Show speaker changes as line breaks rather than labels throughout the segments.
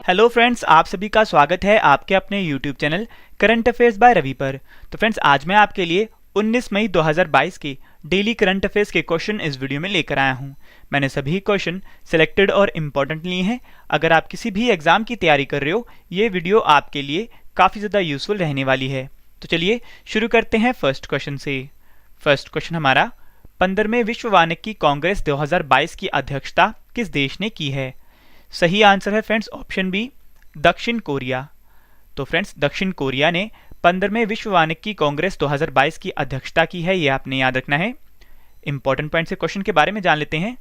Hello friends, आप सभी का स्वागत है आपके अपने YouTube channel current affairs by Ravi पर। तो फ्रेंड्स, आज मैं आपके लिए 19 मई 2022 के डेली करंट अफेयर्स के क्वेश्चन इस वीडियो में लेकर आया हूं। मैंने सभी क्वेश्चन सिलेक्टेड और इम्पोर्टेंट लिए हैं। अगर आप किसी भी एग्जाम की तैयारी कर रहे हो, ये वीडियो आपके लिए काफ़ी ज़्यादा यूजफुल रहने वाली है। तो चलिए शुरू करते हैं फर्स्ट क्वेश्चन से। फर्स्ट क्वेश्चन हमारा, 15वें विश्व वानिकी कांग्रेस 2022 की अध्यक्षता किस देश ने की है? सही आंसर है फ्रेंड्स ऑप्शन बी, दक्षिण कोरिया। तो फ्रेंड्स, दक्षिण कोरिया ने 15वें विश्व वानिकी कांग्रेस 2022 की अध्यक्षता की है, ये आपने याद रखना है। इंपॉर्टेंट पॉइंट से क्वेश्चन के बारे में जान लेते हैं।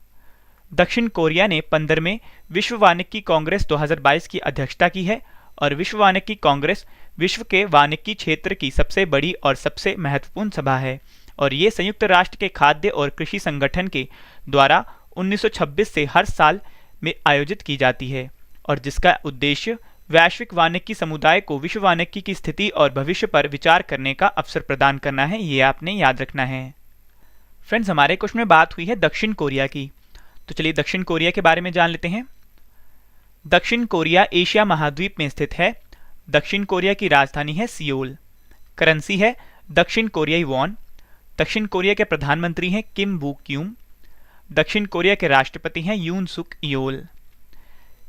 दक्षिण कोरिया ने 15वें विश्व वानिकी कांग्रेस 2022 की अध्यक्षता की है और विश्व वानिकी कांग्रेस विश्व के वानिकी क्षेत्र की सबसे बड़ी और सबसे महत्वपूर्ण सभा है और ये संयुक्त राष्ट्र के खाद्य और कृषि संगठन के द्वारा 1926 से हर साल में आयोजित की जाती है और जिसका उद्देश्य वैश्विक वानिकी समुदाय को विश्व वानिकी की स्थिति और भविष्य पर विचार करने का अवसर प्रदान करना है, ये आपने याद रखना है। फ्रेंड्स, हमारे क्वेश्चन में बात हुई है दक्षिण कोरिया की, तो चलिए दक्षिण कोरिया के बारे में जान लेते हैं। दक्षिण कोरिया एशिया महाद्वीप में स्थित है। दक्षिण कोरिया की राजधानी है सियोल। करेंसी है दक्षिण कोरियाई वॉन। दक्षिण कोरिया के प्रधानमंत्री हैं किम वू क्यूम। दक्षिण कोरिया के राष्ट्रपति हैं Yoon Suk Yeol.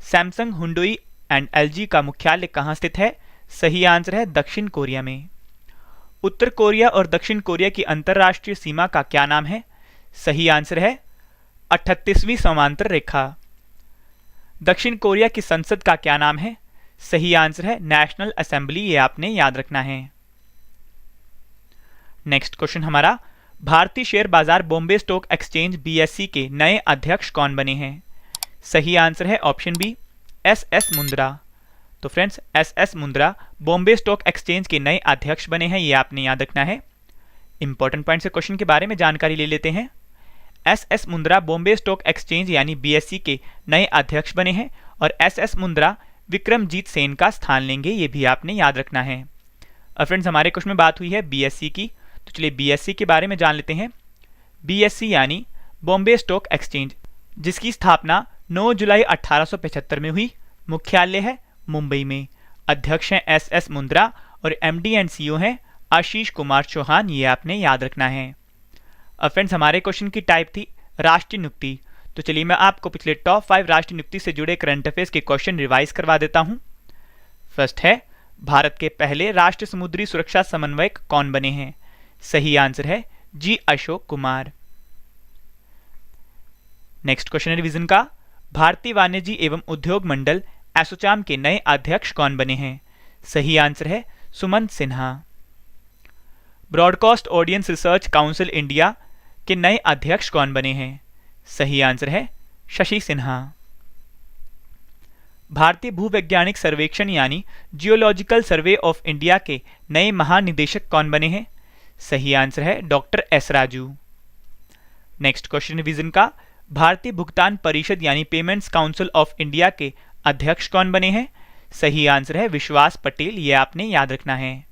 Samsung, Hyundai and LG का मुख्यालय कहाँ स्थित है? सही आंसर है दक्षिण कोरिया में। उत्तर कोरिया और दक्षिण कोरिया की अंतरराष्ट्रीय सीमा का क्या नाम है? सही आंसर है 38वीं समांतर रेखा। दक्षिण कोरिया की संसद का क्या नाम है? सही आंसर है नेशनल असेंबली, ये आपने याद रखना है। नेक्स्ट क्वेश्चन हमारा, भारतीय शेयर बाजार बॉम्बे स्टॉक एक्सचेंज बीएसई के नए अध्यक्ष कौन बने हैं? सही आंसर है ऑप्शन बी, एस मुंद्रा। तो friends, S Mundra Bombay stock exchange के नए अध्यक्ष बने हैं, ये आपने याद रखना है। इंपॉर्टेंट पॉइंट से क्वेश्चन के बारे में जानकारी ले लेते हैं। S Mundra Bombay stock exchange यानी बीएसई के नए अध्यक्ष बने हैं और एस मुंद्रा विक्रमजीत सेन का स्थान लेंगे, ये भी आपने याद रखना है। और फ्रेंड्स, हमारे क्वेश्चन में बात हुई है बीएसई की, तो चलिए बीएसई के बारे में जान लेते हैं। बीएसई यानी बॉम्बे स्टॉक एक्सचेंज, जिसकी स्थापना 9 जुलाई 1875 में हुई। मुख्यालय है मुंबई में। अध्यक्ष हैं एस मुंद्रा और एमडी एंड सीईओ हैं आशीष कुमार चौहान, ये आपने याद रखना है। अब फ्रेंड्स, हमारे क्वेश्चन की टाइप थी राष्ट्रीय नियुक्ति, तो चलिए मैं आपको पिछले टॉप 5 राष्ट्रीय नियुक्ति से जुड़े करंट अफेयर्स के क्वेश्चन रिवाइज करवा देता हूं। फर्स्ट है, भारत के पहले राष्ट्रीय समुद्री सुरक्षा समन्वयक कौन बने हैं? सही आंसर है G Ashok Kumar. Next question revision का, भारतीय वाणिज्य एवं उद्योग मंडल एसोचैम के नए अध्यक्ष कौन बने हैं? सही आंसर है Sumant Sinha. Broadcast audience research council India के नए अध्यक्ष कौन बने हैं? सही आंसर है शशि सिन्हा। भारतीय भूवैज्ञानिक सर्वेक्षण यानी जियोलॉजिकल सर्वे ऑफ इंडिया के नए महानिदेशक कौन बने हैं? सही आंसर है doctor S Raju. Next question revision का, भारतीय भुगतान परिषद यानी पेमेंट्स काउंसिल ऑफ इंडिया के अध्यक्ष कौन बने हैं? सही आंसर है विश्वास पटेल, ये आपने याद रखना है।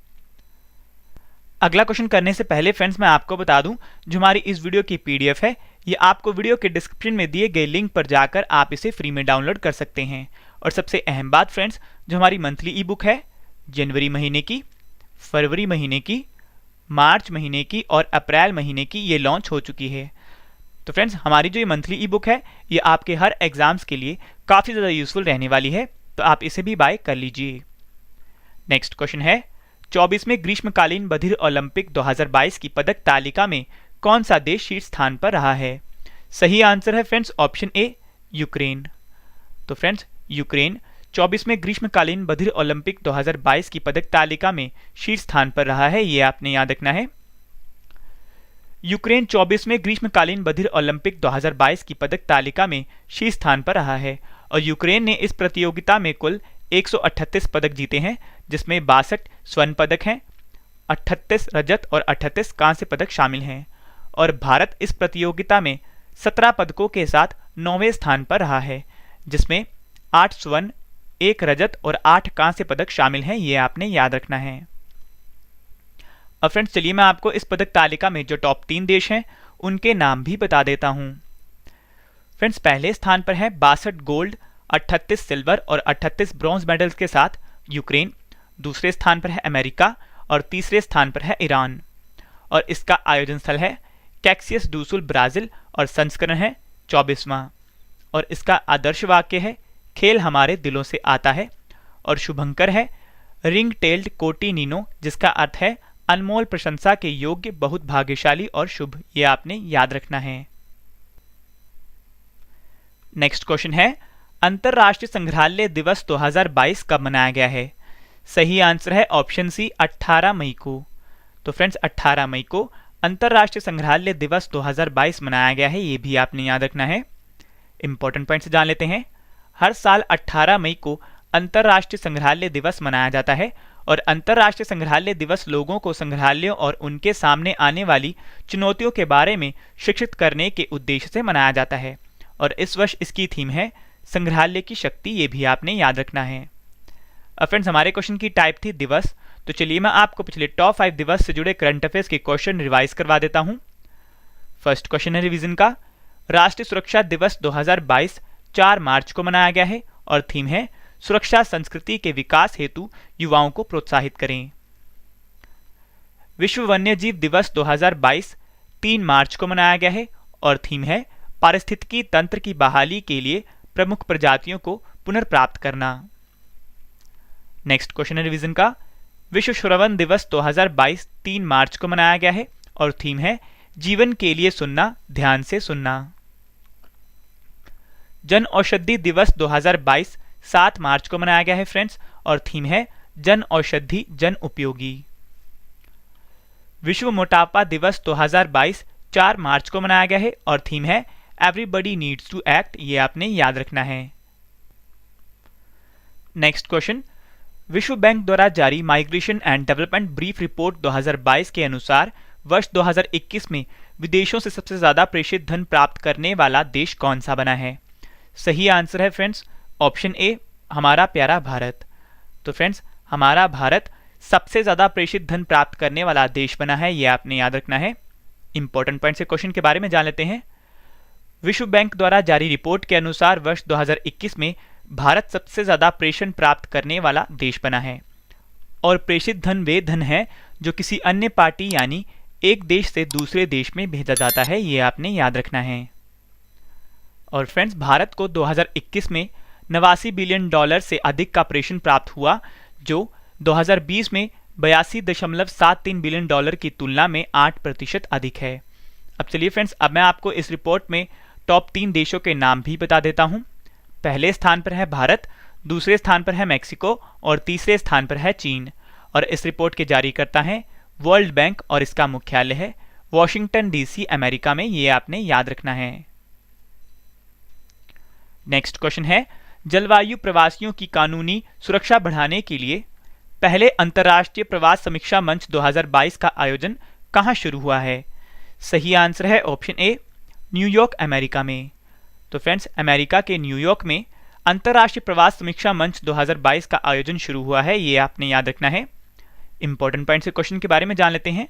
अगला क्वेश्चन करने से पहले फ्रेंड्स, मैं आपको बता दूं, जो हमारी इस वीडियो की पीडीएफ है, ये आपको वीडियो के डिस्क्रिप्शन में दिए गए लिंक पर जाकर आप इसे फ्री में डाउनलोड कर सकते हैं। और सबसे अहम बात फ्रेंड्स, जो हमारी मंथली ई बुक है, जनवरी महीने की, फरवरी महीने की, मार्च महीने की और अप्रैल महीने की, ये लॉन्च हो चुकी है। तो फ्रेंड्स, हमारी जो ये मंथली ई बुक है, ये आपके हर एग्जाम्स के लिए काफ़ी ज़्यादा यूजफुल रहने वाली है, तो आप इसे भी बाय कर लीजिए। नेक्स्ट क्वेश्चन है, 24वें ग्रीष्मकालीन बधिर ओलंपिक 2022 की पदक तालिका में कौन सा देश शीर्ष स्थान पर रहा है? सही आंसर है फ्रेंड्स ऑप्शन ए, यूक्रेन। तो फ्रेंड्स, यूक्रेन 24वें ग्रीष्मकालीन बधिर ओलंपिक 2022 की पदक तालिका में शीर्ष स्थान पर रहा है, ये आपने याद रखना है। यूक्रेन 24वें ग्रीष्मकालीन बधिर ओलंपिक 2022 की पदक तालिका में शीर्ष स्थान पर रहा है और यूक्रेन ने इस प्रतियोगिता में कुल 138 पदक जीते हैं, जिसमें 62 स्वर्ण पदक हैं, 38 रजत और 38 कांस्य पदक शामिल हैं। और भारत इस प्रतियोगिता में 17 पदकों के साथ 9वें स्थान पर रहा है, जिसमें 8 स्वर्ण, 1 रजत और 8 कांस्य पदक शामिल हैं, ये आपने याद रखना है। अब फ्रेंड्स, चलिए मैं आपको इस पदक तालिका में जो टॉप 3 देश हैं उनके नाम भी बता देता हूं। फ्रेंड्स, पहले स्थान पर है 62 गोल्ड, 38 सिल्वर और 38 ब्रॉन्ज मेडल्स के साथ यूक्रेन, दूसरे स्थान पर है अमेरिका और तीसरे स्थान पर है ईरान। और इसका आयोजन स्थल है कैक्सियस डू सुल ब्राजील और संस्करण है 24वां। और इसका आदर्श वाक्य है खेल हमारे दिलों से आता है। और शुभंकर है रिंग टेल्ड कोटी नीनो, जिसका अर्थ है अनमोल प्रशंसा के योग्य, बहुत भाग्यशाली और शुभ। ये आपने याद रखना है। नेक्स्ट क्वेश्चन है अंतरराष्ट्रीय संग्रहालय दिवस 2022 कब मनाया गया है? सही आंसर है ऑप्शन सी 18 मई को। तो फ्रेंड्स 18 मई को अंतरराष्ट्रीय संग्रहालय दिवस 2022 मनाया गया है, ये भी आपने याद रखना है। इंपॉर्टेंट पॉइंट से जान लेते हैं। हर साल 18 मई को अंतरराष्ट्रीय संग्रहालय दिवस मनाया जाता है और अंतरराष्ट्रीय संग्रहालय दिवस लोगों को संग्रहालयों और उनके सामने आने वाली चुनौतियों के बारे में शिक्षित करने के उद्देश्य से मनाया जाता है। और इस वर्ष इसकी थीम है संग्रहालय की शक्ति, ये भी आपने याद रखना है। अब फ्रेंड्स हमारे क्वेश्चन की टाइप थी दिवस, तो चलिए मैं आपको पिछले टॉप 5 दिवस से जुड़े करंट अफेयर्स के क्वेश्चन रिवाइज करवा देता हूं। फर्स्ट क्वेश्चन है रिवीजन का। राष्ट्रीय सुरक्षा दिवस 2022 4 मार्च को मनाया गया है और थीम है सुरक्षा संस्कृति के विकास हेतु युवाओं को प्रोत्साहित करें। विश्व वन्यजीव दिवस 2022 3 मार्च को मनाया गया है और थीम है पारिस्थितिकी तंत्र की बहाली के लिए प्रमुख प्रजातियों को पुनर्प्राप्त करना। नेक्स्ट क्वेश्चन है रिवीजन का। विश्व श्रवण दिवस 2022 3 मार्च को मनाया गया है और थीम है जीवन के लिए सुनना, ध्यान से सुनना। जन औषधि दिवस 2022 7 मार्च को मनाया गया है फ्रेंड्स और थीम है जन औषधि जन उपयोगी। विश्व मोटापा दिवस 2022 4 मार्च को मनाया गया है और थीम है एवरीबडी नीड्स टू एक्ट, ये आपने याद रखना है। Next question. विश्व बैंक द्वारा जारी migration and development brief report 2022 के अनुसार वर्ष 2021 में विदेशों से सबसे ज्यादा प्रेषित धन प्राप्त करने वाला देश कौन सा बना है? सही आंसर है फ्रेंड्स ऑप्शन ए हमारा प्यारा भारत। तो फ्रेंड्स हमारा भारत सबसे ज्यादा प्रेषित धन प्राप्त करने वाला देश बना है, ये आपने याद रखना है। इंपॉर्टेंट पॉइंट से क्वेश्चन के बारे में जान लेते हैं। विश्व बैंक द्वारा जारी रिपोर्ट के अनुसार वर्ष 2021 में भारत सबसे ज्यादा प्रेषण प्राप्त करने वाला देश बना है। और प्रेषित धन वे धन है जो किसी अन्य पार्टी यानी एक देश से दूसरे देश में भेजा जाता है, ये आपने याद रखना है। और फ्रेंड्स भारत को 2021 में 89 बिलियन डॉलर से अधिक का प्रेषण प्राप्त हुआ, जो 2020 में 82.73 बिलियन डॉलर की तुलना में 8% अधिक है। अब चलिए फ्रेंड्स अब मैं आपको इस रिपोर्ट में टॉप 3 देशों के नाम भी बता देता हूं। पहले स्थान पर है भारत, दूसरे स्थान पर है मैक्सिको और तीसरे स्थान पर है चीन। और इस रिपोर्ट के जारीकर्ता हैं वर्ल्ड बैंक और इसका मुख्यालय है वॉशिंगटन डीसी अमेरिका में, ये आपने याद रखना है। नेक्स्ट क्वेश्चन है जलवायु प्रवासियों की कानूनी सुरक्षा बढ़ाने के लिए पहले अंतर्राष्ट्रीय प्रवास समीक्षा मंच 2022 का आयोजन कहां शुरू हुआ है? सही आंसर है ऑप्शन ए न्यूयॉर्क अमेरिका में। तो फ्रेंड्स अमेरिका के न्यूयॉर्क में अंतर्राष्ट्रीय प्रवास समीक्षा मंच 2022 का आयोजन शुरू हुआ है, ये आपने याद रखना है। इंपॉर्टेंट पॉइंट से क्वेश्चन के बारे में जान लेते हैं।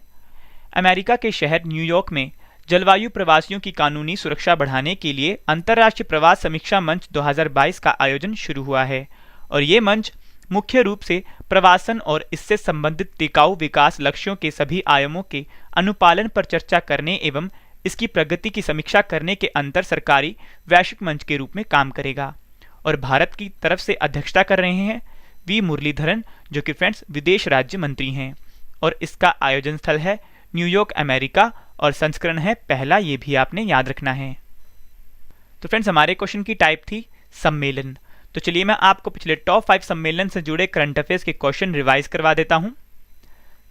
अमेरिका के शहर न्यूयॉर्क में जलवायु प्रवासियों की कानूनी सुरक्षा बढ़ाने के लिए अंतर्राष्ट्रीय प्रवास समीक्षा मंच 2022 का आयोजन शुरू हुआ है। और ये मंच मुख्य रूप से प्रवासन और इससे संबंधित टिकाऊ विकास लक्ष्यों के सभी आयामों के अनुपालन पर चर्चा करने एवं इसकी प्रगति की समीक्षा करने के अंतर सरकारी वैश्विक मंच के रूप में काम करेगा। और भारत की तरफ से अध्यक्षता कर रहे हैं वी मुरलीधरन, जो कि फ्रेंड्स विदेश राज्य मंत्री हैं। और इसका आयोजन स्थल है न्यूयॉर्क अमेरिका और संस्करण है पहला, ये भी आपने याद रखना है। तो फ्रेंड्स हमारे क्वेश्चन की टाइप थी सम्मेलन। तो चलिए मैं आपको पिछले टॉप 5 सम्मेलन से जुड़े करंट अफेयर्स के क्वेश्चन रिवाइज करवा देता हूं।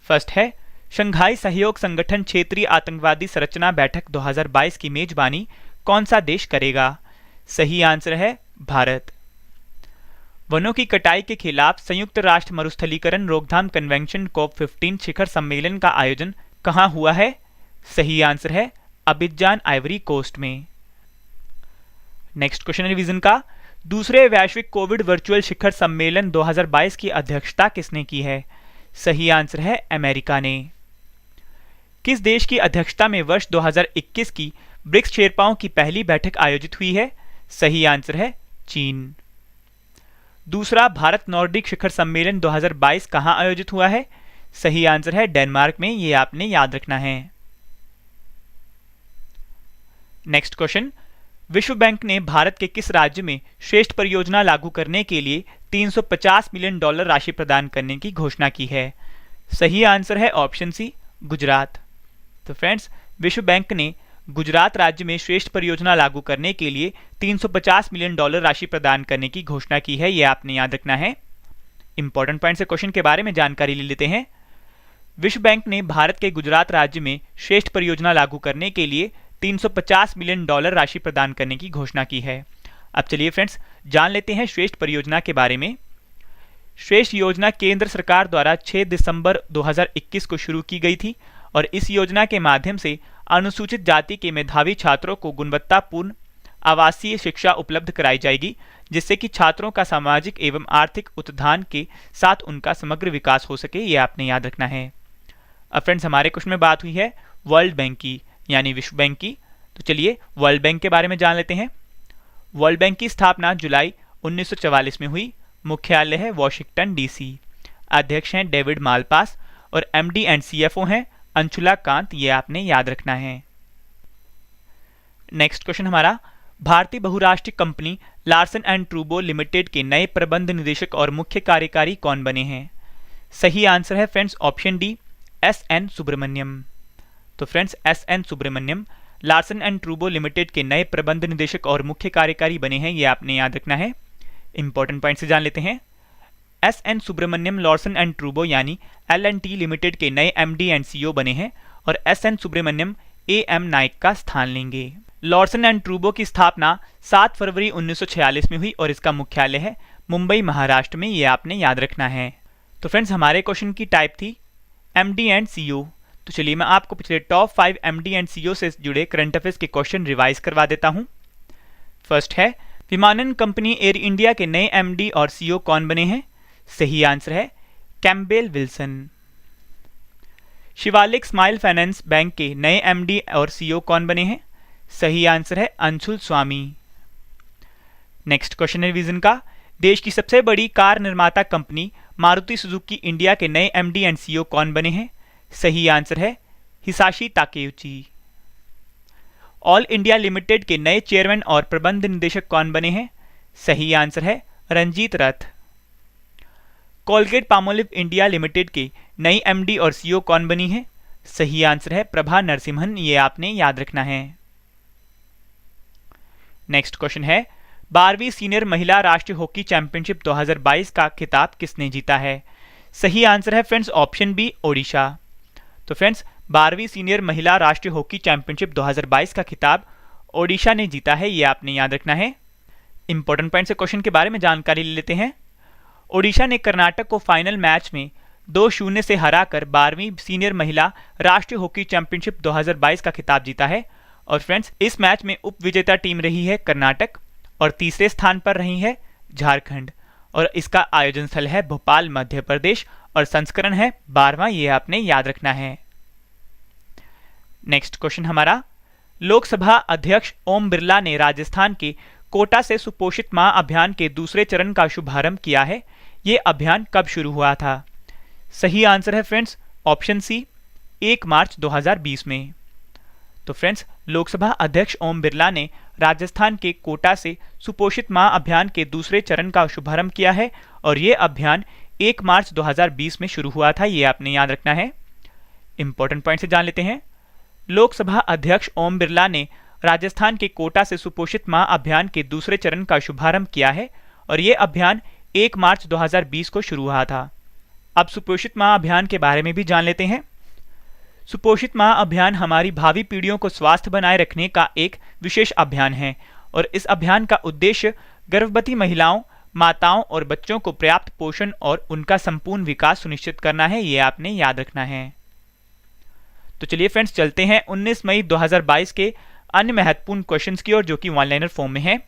फर्स्ट है शंघाई सहयोग संगठन क्षेत्रीय आतंकवादी संरचना बैठक 2022 की मेजबानी कौन सा देश करेगा? सही आंसर है भारत। वनों की कटाई के खिलाफ संयुक्त राष्ट्र मरुस्थलीकरण रोकथाम कन्वेंशन COP15 शिखर सम्मेलन का आयोजन कहां हुआ है? सही आंसर है अबिजान आइवरी कोस्ट में। नेक्स्ट क्वेश्चन रिवीजन का दूसरे वैश्विक कोविड वर्चुअल शिखर सम्मेलन 2022 की अध्यक्षता किसने की है? सही आंसर है अमेरिका ने। किस देश की अध्यक्षता में वर्ष 2021 की ब्रिक्स शेरपाओं की पहली बैठक आयोजित हुई है? सही आंसर है चीन। दूसरा, भारत नॉर्डिक शिखर सम्मेलन 2022 कहाँ आयोजित हुआ है? सही आंसर है डेनमार्क में, ये आपने याद रखना है। नेक्स्ट क्वेश्चन, विश्व बैंक ने भारत के किस राज्य में श्रेष्ठ परियोजना लागू करने के लिए $350 मिलियन राशि प्रदान करने की घोषणा की है? सही आंसर है ऑप्शन सी, गुजरात। तो फ्रेंड्स, विश्व बैंक ने गुजरात राज्य में श्रेष्ठ परियोजना लागू करने के लिए $350 मिलियन राशि प्रदान करने की घोषणा की है, यह आपने याद रखना है। इंपॉर्टेंट पॉइंट से क्वेश्चन के बारे में जानकारी ले लेते हैं। विश्व बैंक ने भारत के गुजरात राज्य में श्रेष्ठ परियोजना लागू करने के लिए $350 मिलियन राशि प्रदान करने की घोषणा की है। अब चलिए फ्रेंड्स, जान लेते हैं श्रेष्ठ परियोजना के बारे में। श्रेष्ठ योजना केंद्र सरकार द्वारा 6 दिसंबर 2021 को शुरू की गई थी और इस योजना के माध्यम से अनुसूचित जाति के मेधावी छात्रों को गुणवत्तापूर्ण आवासीय शिक्षा उपलब्ध कराई जाएगी, जिससे कि छात्रों का सामाजिक एवं आर्थिक उत्थान के साथ उनका समग्र विकास हो सके, ये आपने याद रखना है। अब फ्रेंड्स, हमारे क्वेश्चन में बात हुई है वर्ल्ड बैंक की, यानी विश्व बैंक की। तो चलिए वर्ल्ड बैंक के बारे में जान लेते हैं। वर्ल्ड बैंक की स्थापना जुलाई 1944 में हुई। मुख्यालय है वॉशिंगटन डीसी। अध्यक्ष हैं डेविड मालपास और एमडी एंड सीएफओ हैं अंशुला कांत, ये आपने याद रखना है। नेक्स्ट क्वेश्चन हमारा, भारतीय बहुराष्ट्रीय कंपनी लार्सन एंड ट्रूबो लिमिटेड के नए प्रबंध निदेशक और मुख्य कार्यकारी कौन बने हैं? सही आंसर है friends option D, S N. Subramaniam. तो friends, S N. Subramaniam Larsen and ट्रूबो लिमिटेड के नए प्रबंध निदेशक और मुख्य कार्यकारी बने हैं, ये आपने याद रखना है। इंपॉर्टेंट पॉइंट से जान लेते हैं। एस.एन. सुब्रमण्यम लार्सन एंड ट्रूबो यानी L&T लिमिटेड के नए एमडी एंड सीईओ बने हैं और एस.एन. सुब्रमण्यम A.M. नाइक का स्थान लेंगे। लार्सन एंड ट्रूबो की स्थापना 7 फरवरी 1946 में हुई और इसका मुख्यालय है मुंबई, महाराष्ट्र में, ये आपने याद रखना है। तो फ्रेंड्स, हमारे क्वेश्चन की टाइप थी एमडी एंड सीईओ। तो चलिए मैं आपको पिछले टॉप 5 एमडी एंड सीईओ से जुड़े करंट अफेयर्स के क्वेश्चन रिवाइज करवा देता हूं। फर्स्ट है, विमानन कंपनी एयर इंडिया के नए एमडी और सीईओ कौन बने हैं? सही आंसर है Campbell Wilson. Shivalik smile finance bank के नए एमडी और सीईओ कौन बने हैं? सही आंसर है अंशुल स्वामी। नेक्स्ट क्वेश्चन है रिवीजन का, देश की सबसे बड़ी कार निर्माता कंपनी मारुति सुजुकी इंडिया के नए एमडी एंड सीईओ कौन बने हैं? सही आंसर है हिसाशी ताकेउची। ऑल इंडिया लिमिटेड के नए चेयरमैन और प्रबंध निदेशक कौन बने हैं? सही आंसर है रंजीत रथ। कोलगेट पामोलिव इंडिया लिमिटेड के नई एमडी और सीईओ कौन बनी है? सही आंसर है प्रभा नरसिम्हन, ये आपने याद रखना है। नेक्स्ट क्वेश्चन है, 12वीं सीनियर महिला राष्ट्रीय हॉकी चैंपियनशिप 2022 का खिताब किसने जीता है? सही आंसर है फ्रेंड्स ऑप्शन बी, ओडिशा। तो फ्रेंड्स, 12वीं सीनियर महिला राष्ट्रीय हॉकी चैंपियनशिप 2022 का खिताब ओडिशा ने जीता है, ये आपने याद रखना है। इंपॉर्टेंट पॉइंट से क्वेश्चन के बारे में जानकारी ले लेते हैं। ओडिशा ने कर्नाटक को फाइनल मैच में 2-0 से हराकर 12वीं सीनियर महिला राष्ट्रीय हॉकी चैंपियनशिप 2022 का खिताब जीता है। और फ्रेंड्स, इस मैच में उप विजेता टीम रही है कर्नाटक और तीसरे स्थान पर रही है झारखंड और इसका आयोजन स्थल है भोपाल, मध्य प्रदेश और संस्करण है 12वां, ये आपने याद रखना है। नेक्स्ट क्वेश्चन हमारा, लोकसभा अध्यक्ष ओम बिरला ने राजस्थान के कोटा से सुपोषित मां अभियान के दूसरे चरण का शुभारंभ किया है। ये अभियान कब शुरू हुआ था? सही आंसर है फ्रेंड्स ऑप्शन सी, 1 मार्च 2020 में। तो फ्रेंड्स, लोकसभा अध्यक्ष ओम बिरला ने राजस्थान के कोटा से सुपोषित मां अभियान के दूसरे चरण का शुभारंभ किया है और ये अभियान 1 मार्च 2020 में शुरू हुआ था, ये आपने याद रखना है। इंपॉर्टेंट पॉइंट से जान लेते हैं। लोकसभा अध्यक्ष ओम बिरला ने राजस्थान के कोटा से सुपोषित मां अभियान के दूसरे चरण का शुभारंभ किया है और ये अभियान 1 मार्च 2020 को शुरू हुआ था। अब सुपोषित मां अभियान के बारे में भी जान लेते हैं। सुपोषित मां अभियान हमारी भावी पीढ़ियों को स्वास्थ्य बनाए रखने का एक विशेष अभियान है और इस अभियान का उद्देश्य गर्भवती महिलाओं, माताओं और बच्चों को पर्याप्त पोषण और उनका संपूर्ण विकास सुनिश्चित करना है, ये आपने याद रखना है। तो चलिए फ्रेंड्स, चलते हैं 19 मई 2022 के अन्य महत्वपूर्ण क्वेश्चंस की ओर, जो कि वन लाइनर फॉर्म में है।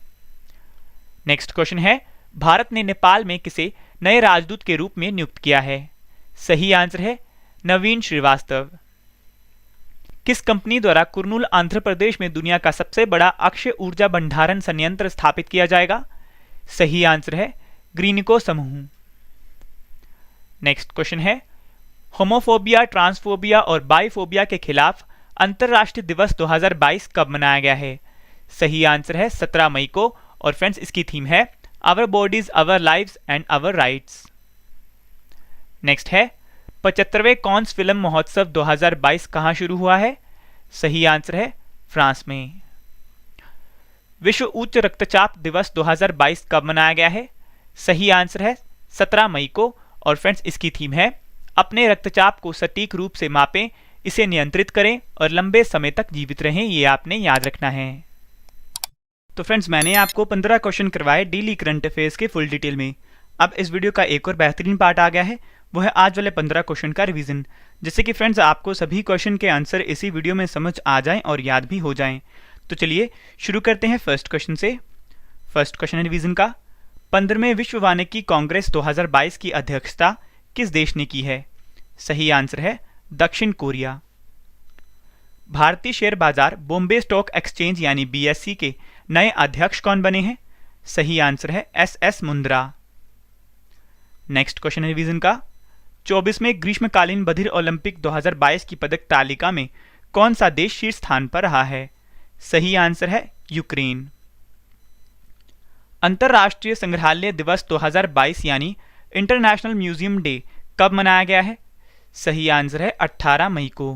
नेक्स्ट क्वेश्चन है, भारत ने नेपाल में किसे नए राजदूत के रूप में नियुक्त किया है? सही आंसर है नवीन श्रीवास्तव। किस कंपनी द्वारा कुर्नूल, आंध्र प्रदेश में दुनिया का सबसे बड़ा अक्षय ऊर्जा भंडारण संयंत्र स्थापित किया जाएगा? सही आंसर है ग्रीनिको समूह। नेक्स्ट क्वेश्चन है, होमोफोबिया, ट्रांसफोबिया और बाइफोबिया के खिलाफ अंतर्राष्ट्रीय दिवस 2022 कब मनाया गया है? सही आंसर है 17 मई को, और फ्रेंड्स इसकी थीम है our bodies our lives and our rights. Next है, 75वें कांस फिल्म महोत्सव 2022 कहां शुरू हुआ है? सही आंसर है फ्रांस में। विश्व उच्च रक्तचाप दिवस 2022 कब मनाया गया है? सही आंसर है 17 मई को, और फ्रेंड्स इसकी थीम है अपने रक्तचाप को सटीक रूप से मापें, इसे नियंत्रित करें और लंबे समय तक जीवित रहें, ये आपने याद रखना है। तो फ्रेंड्स मैंने आपको 15 क्वेश्चन करवाए डेली करंट अफेयर्स के फुल डिटेल में। अब इस वीडियो का एक और बेहतरीन पार्ट आ गया है, वो है आज वाले 15 क्वेश्चन का रिवीजन, जिससे कि फ्रेंड्स आपको सभी क्वेश्चन के आंसर इसी वीडियो में समझ आ जाएं और याद भी हो जाएं। तो चलिए शुरू करते हैं फर्स्ट क्वेश्चन से। फर्स्ट क्वेश्चन है रिवीजन का, 15वें विश्व वानिकी कांग्रेस 2022 की अध्यक्षता किस देश ने की है? सही आंसर है दक्षिण कोरिया। भारतीय शेयर बाजार बॉम्बे स्टॉक एक्सचेंज यानी BSE के नए अध्यक्ष कौन बने हैं? सही आंसर है SS मुंद्रा। नेक्स्ट क्वेश्चन है रिवीजन का, 24वें ग्रीष्मकालीन बधिर ओलंपिक 2022 की पदक तालिका में कौन सा देश शीर्ष स्थान पर रहा है? सही आंसर है यूक्रेन। अंतर्राष्ट्रीय संग्रहालय दिवस 2022 यानी इंटरनेशनल म्यूजियम डे कब मनाया गया है? सही आंसर है 18 मई को।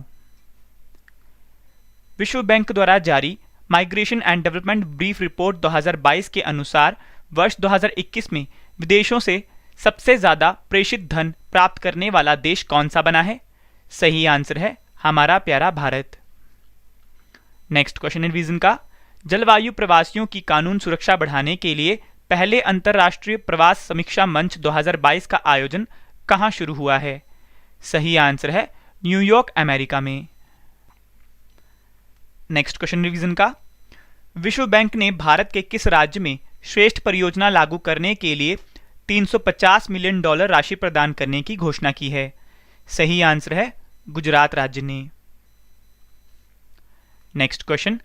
विश्व बैंक द्वारा जारी migration and development brief report 2022 के अनुसार वर्ष 2021 में विदेशों से सबसे ज्यादा प्रेषित धन प्राप्त करने वाला देश कौन सा बना है? सही आंसर है हमारा प्यारा भारत। नेक्स्ट क्वेश्चन रिवीजन का, जलवायु प्रवासियों की कानून सुरक्षा बढ़ाने के लिए पहले अंतर्राष्ट्रीय प्रवास समीक्षा मंच 2022 का आयोजन कहां शुरू हुआ है? सही आंसर है न्यूयॉर्क अमेरिका में। नेक्स्ट क्वेश्चन रिवीजन का, विश्व बैंक ने भारत के किस राज्य में श्रेष्ठ परियोजना लागू करने के लिए $350 मिलियन राशि प्रदान करने की घोषणा की है? सही आंसर है गुजरात राज्य ने। नेक्स्ट क्वेश्चन,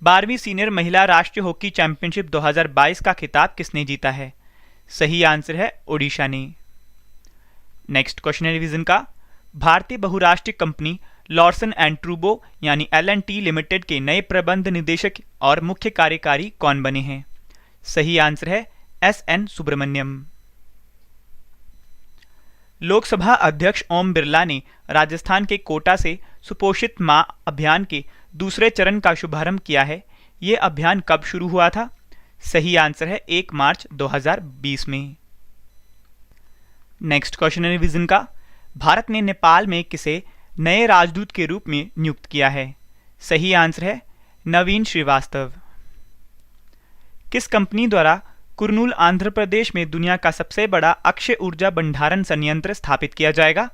12वीं सीनियर महिला राष्ट्रीय हॉकी चैंपियनशिप 2022 का खिताब किसने जीता है? सही आंसर है ओडिशा ने। नेक्स्ट क्वेश्चन है रिवीजन का, भारतीय बहुराष्ट्रीय कंपनी लॉर्सन एंड ट्रूबो यानी L&T लिमिटेड के नए प्रबंध निदेशक और मुख्य कार्यकारी कौन बने हैं? सही आंसर है SN सुब्रमण्यम। लोकसभा अध्यक्ष ओम बिरला ने राजस्थान के कोटा से सुपोषित मां अभियान के दूसरे चरण का शुभारंभ किया है। ये अभियान कब शुरू हुआ था? सही आंसर है 1 मार्च 2020 में। नेक्स्ट क्वेश्चन है रिवीजन का, भारत ने नेपाल में किसे नए राजदूत के रूप में नियुक्त किया है? सही आंसर है नवीन श्रीवास्तव। किस कंपनी द्वारा कुरनूल आंध्र प्रदेश में दुनिया का सबसे बड़ा अक्षय ऊर्जा भंडारण संयंत्र स्थापित किया जाएगा?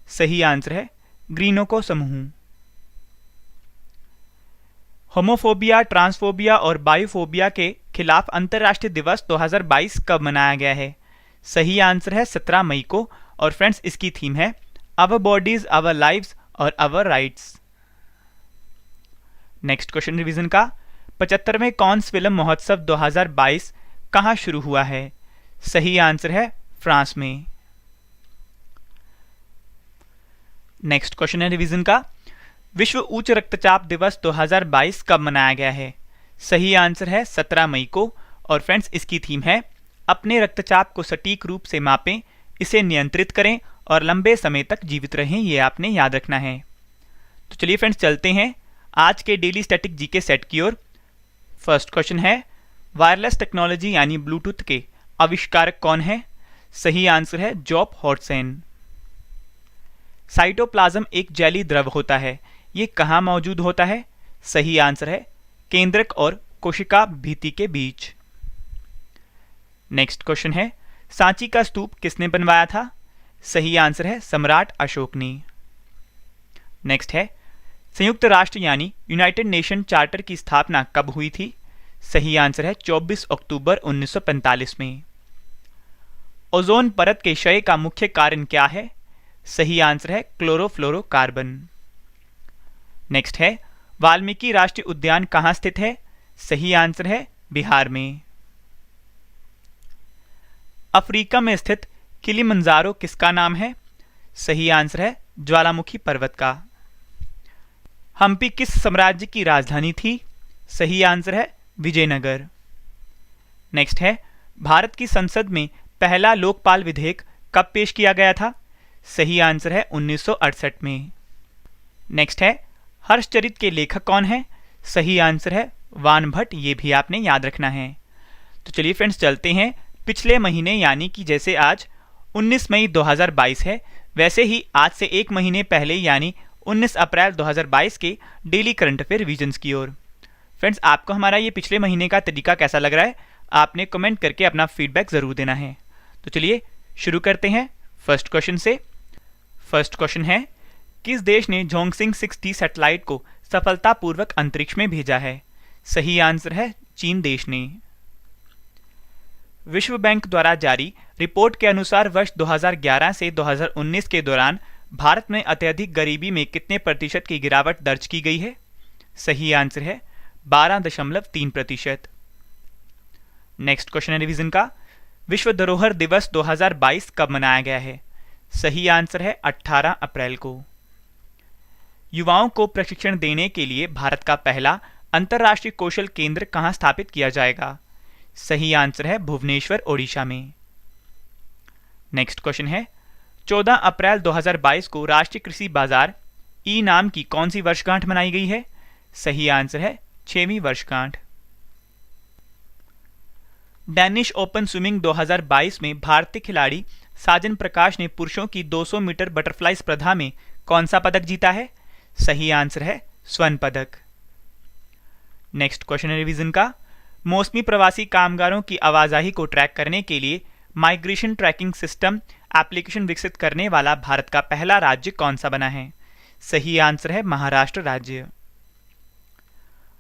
सही आंसर है ग्रीनोको समूह। होमोफोबिया, ट्रांसफोबिया और बायोफोबिया के खिलाफ अंतर्राष्ट्रीय दिवस 2022 कब मनाया गया है? सही आंसर है 17 मई को, और फ्रेंड्स इसकी थीम है आवर बॉडीज आवर लाइव्स और our rights. Next question revision का, 75वें कांस फिल्म महोत्सव 2022 कहां शुरू हुआ है? सही आंसर है फ्रांस में। नेक्स्ट क्वेश्चन है रिवीजन का, विश्व उच्च रक्तचाप दिवस 2022 कब मनाया गया है? सही आंसर है 17 मई को, और फ्रेंड्स इसकी थीम है अपने रक्तचाप को सटीक रूप से मापें, इसे नियंत्रित करें और लंबे समय तक जीवित रहें, ये आपने याद रखना है। तो चलिए फ्रेंड्स चलते हैं आज के डेली स्टैटिक जीके सेट की ओर। फर्स्ट क्वेश्चन है, वायरलेस टेक्नोलॉजी यानी ब्लूटूथ के आविष्कारक कौन है? सही आंसर है जॉब हॉटसन। साइटोप्लाज्म एक जेली द्रव होता है, ये कहाँ मौजूद होता है? सही आंसर है केंद्रक और कोशिका भित्ति के बीच। नेक्स्ट क्वेश्चन है, सांची का स्तूप किसने बनवाया था? सही आंसर है सम्राट अशोक ने। नेक्स्ट है, संयुक्त राष्ट्र यानी यूनाइटेड नेशन चार्टर की स्थापना कब हुई थी? सही आंसर है 24 अक्टूबर 1945 में। ओजोन परत के क्षय का मुख्य कारण क्या है? सही आंसर है क्लोरोफ्लोरोकार्बन। नेक्स्ट है, वाल्मीकि राष्ट्रीय उद्यान कहाँ स्थित है? सही आंसर है बिहार में। अफ्रीका में स्थित किलिमंजारो किसका नाम है? सही आंसर है ज्वालामुखी पर्वत का। हम्पी किस साम्राज्य की राजधानी थी? सही आंसर है विजयनगर। नेक्स्ट है, भारत की संसद में पहला लोकपाल विधेयक कब पेश किया गया था? सही आंसर है 1968 में। नेक्स्ट है, हर्षचरित के लेखक कौन है? सही आंसर है वान भट्ट, ये भी आपने याद रखना है। तो चलिए फ्रेंड्स चलते हैं पिछले महीने, यानी कि जैसे आज 19 मई 2022 है, वैसे ही आज से एक महीने पहले यानी 19 अप्रैल 2022 के डेली करंट अफेयर रिवीजन्स की ओर। फ्रेंड्स आपको हमारा ये पिछले महीने का तरीका कैसा लग रहा है? आपने कमेंट करके अपना फीडबैक ज़रूर देना है। तो चलिए शुरू करते हैं फर्स्ट क्वेश्चन से। फर्स्ट क्वेश्चन है, किस देश ने झोंगसिंग 6D सैटेलाइट को सफलतापूर्वक अंतरिक्ष में भेजा है? सही आंसर है चीन देश ने। विश्व बैंक द्वारा जारी रिपोर्ट के अनुसार वर्ष 2011 से 2019 के दौरान भारत में अत्यधिक गरीबी में कितने प्रतिशत की गिरावट दर्ज की गई है? सही आंसर है 12.3%। नेक्स्ट क्वेश्चन है रिवीजन का, विश्व धरोहर दिवस 2022 कब मनाया गया है? सही आंसर है 18 अप्रैल को। युवाओं को प्रशिक्षण देने के लिए भारत का पहला अंतर्राष्ट्रीय कौशल केंद्र कहां स्थापित किया जाएगा? सही आंसर है भुवनेश्वर, ओडिशा में। नेक्स्ट क्वेश्चन है, 14 अप्रैल 2022 को राष्ट्रीय कृषि बाजार ई नाम की कौन सी वर्षगांठ मनाई गई है? सही आंसर है 6वीं वर्षगांठ। डेनिश ओपन स्विमिंग 2022 में भारतीय खिलाड़ी साजन प्रकाश ने पुरुषों की 200 मीटर बटरफ्लाई स्पर्धा में कौन सा पदक जीता है? सही आंसर है स्वर्ण पदक। नेक्स्ट क्वेश्चन है रिवीजन का, मौसमी प्रवासी कामगारों की आवाजाही को ट्रैक करने के लिए माइग्रेशन ट्रैकिंग सिस्टम एप्लीकेशन विकसित करने वाला भारत का पहला राज्य कौन सा बना है? सही आंसर है महाराष्ट्र राज्य।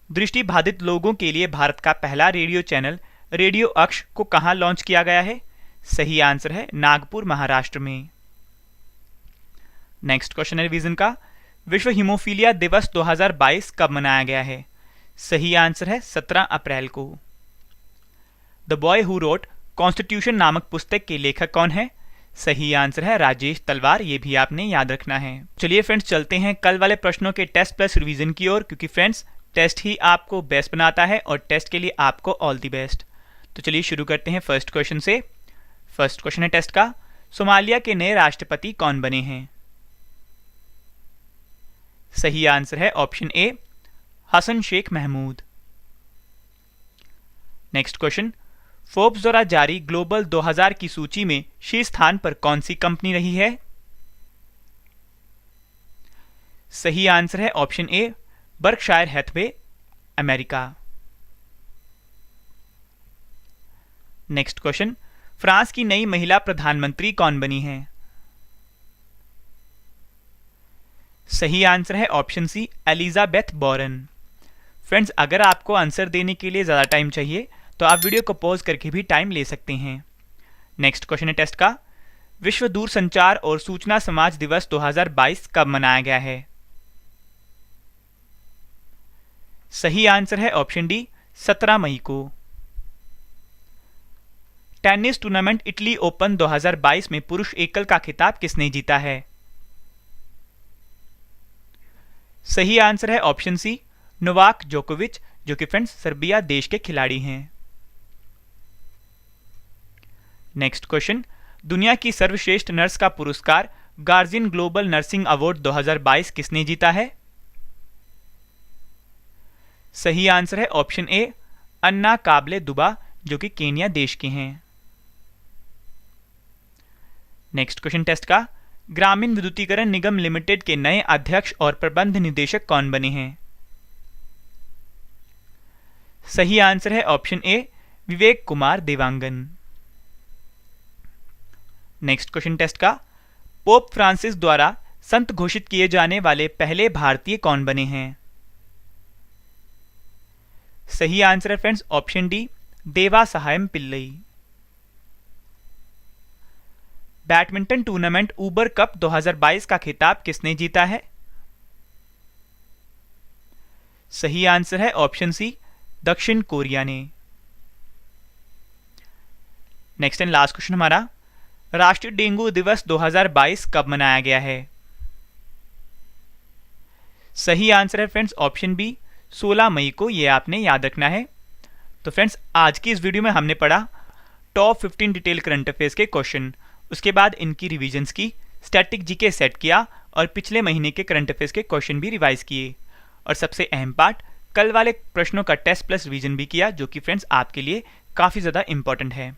दृष्टिबाधित लोगों के लिए भारत का पहला रेडियो चैनल रेडियो अक्ष को कहां लॉन्च किया गया है? सही आंसर है नागपुर, महाराष्ट्र में। नेक्स्ट क्वेश्चन है रिवीजन का, विश्व हीमोफीलिया दिवस 2022 कब मनाया गया है? सही आंसर है 17 अप्रैल को। The boy who wrote constitution नामक पुस्तक के लेखक कौन है? सही आंसर है राजेश तलवार, ये भी आपने याद रखना है। चलिए फ्रेंड्स चलते हैं कल वाले प्रश्नों के टेस्ट प्लस रिवीजन की ओर, क्योंकि फ्रेंड्स टेस्ट ही आपको बेस्ट बनाता है और टेस्ट के लिए आपको ऑल द बेस्ट। तो चलिए शुरू करते हैं फर्स्ट क्वेश्चन से। फर्स्ट क्वेश्चन है टेस्ट का, सोमालिया के नए राष्ट्रपति कौन बने हैं? सही आंसर है option A Hassan Sheikh Mohamud. Next question, Forbes द्वारा जारी ग्लोबल 2000 की सूची में शीर्ष स्थान पर कौन सी कंपनी रही है? सही आंसर है option A Berkshire Hathaway, America. Next question, France की नई महिला प्रधानमंत्री कौन बनी है? सही आंसर है option C Elizabeth Borne. Friends अगर आपको आंसर देने के लिए ज़्यादा टाइम चाहिए तो आप वीडियो को पॉज करके भी टाइम ले सकते हैं। नेक्स्ट क्वेश्चन है टेस्ट का, विश्व दूरसंचार और सूचना समाज दिवस 2022 कब मनाया गया है? सही आंसर है ऑप्शन डी 17 मई को। टेनिस टूर्नामेंट इटली ओपन 2022 में पुरुष एकल का खिताब किसने जीता है? सही आंसर है ऑप्शन सी नोवाक जोकोविच, जो कि फ्रेंड्स सर्बिया देश के खिलाड़ी हैं। नेक्स्ट क्वेश्चन, दुनिया की सर्वश्रेष्ठ नर्स का पुरस्कार गार्जियन ग्लोबल नर्सिंग अवार्ड 2022 किसने जीता है? सही आंसर है ऑप्शन ए अन्ना काबले दुबा, जो कि केन्या देश के हैं। नेक्स्ट क्वेश्चन टेस्ट का, ग्रामीण विद्युतीकरण निगम लिमिटेड के नए अध्यक्ष और प्रबंध निदेशक कौन बने हैं? सही आंसर है option A Vivek Kumar Dewangan. Next question test का, पोप फ्रांसिस द्वारा संत घोषित किए जाने वाले पहले भारतीय कौन बने हैं? सही आंसर है friends option D Deva Sahayam Pillai. Badminton tournament Uber cup 2022 का खिताब किसने जीता है? सही आंसर है ऑप्शन सी दक्षिण कोरिया ने। नेक्स्ट एंड लास्ट क्वेश्चन हमारा, राष्ट्रीय डेंगू दिवस 2022 कब मनाया गया है? सही आंसर है फ्रेंड्स ऑप्शन बी 16 मई को, ये आपने याद रखना है। तो फ्रेंड्स आज की इस वीडियो में हमने पढ़ा टॉप 15 डिटेल करंट अफेयर्स के क्वेश्चन, उसके बाद इनकी रिविजन्स की, स्टैटिक जीके सेट किया और पिछले महीने के करंट अफेयर्स के क्वेश्चन भी रिवाइज किए, और सबसे अहम पार्ट कल वाले प्रश्नों का टेस्ट प्लस रिवीजन भी किया, जो कि फ्रेंड्स आपके लिए काफ़ी ज़्यादा इंपॉर्टेंट है।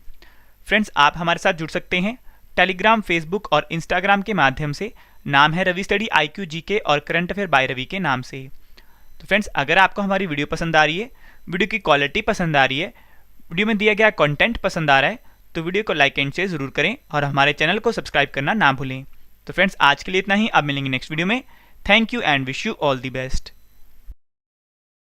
फ्रेंड्स आप हमारे साथ जुड़ सकते हैं टेलीग्राम, फेसबुक और इंस्टाग्राम के माध्यम से। नाम है रवि स्टडी IQ GK और करंट अफेयर बाय रवि के नाम से। तो फ्रेंड्स अगर आपको हमारी वीडियो पसंद आ रही है, वीडियो की क्वालिटी पसंद आ रही है, वीडियो में दिया गया कंटेंट पसंद आ रहा है, तो वीडियो को लाइक एंड शेयर जरूर करें और हमारे चैनल को सब्सक्राइब करना ना भूलें। तो फ्रेंड्स आज के लिए इतना ही, अब मिलेंगे नेक्स्ट वीडियो में। Thank you and wish you all the best.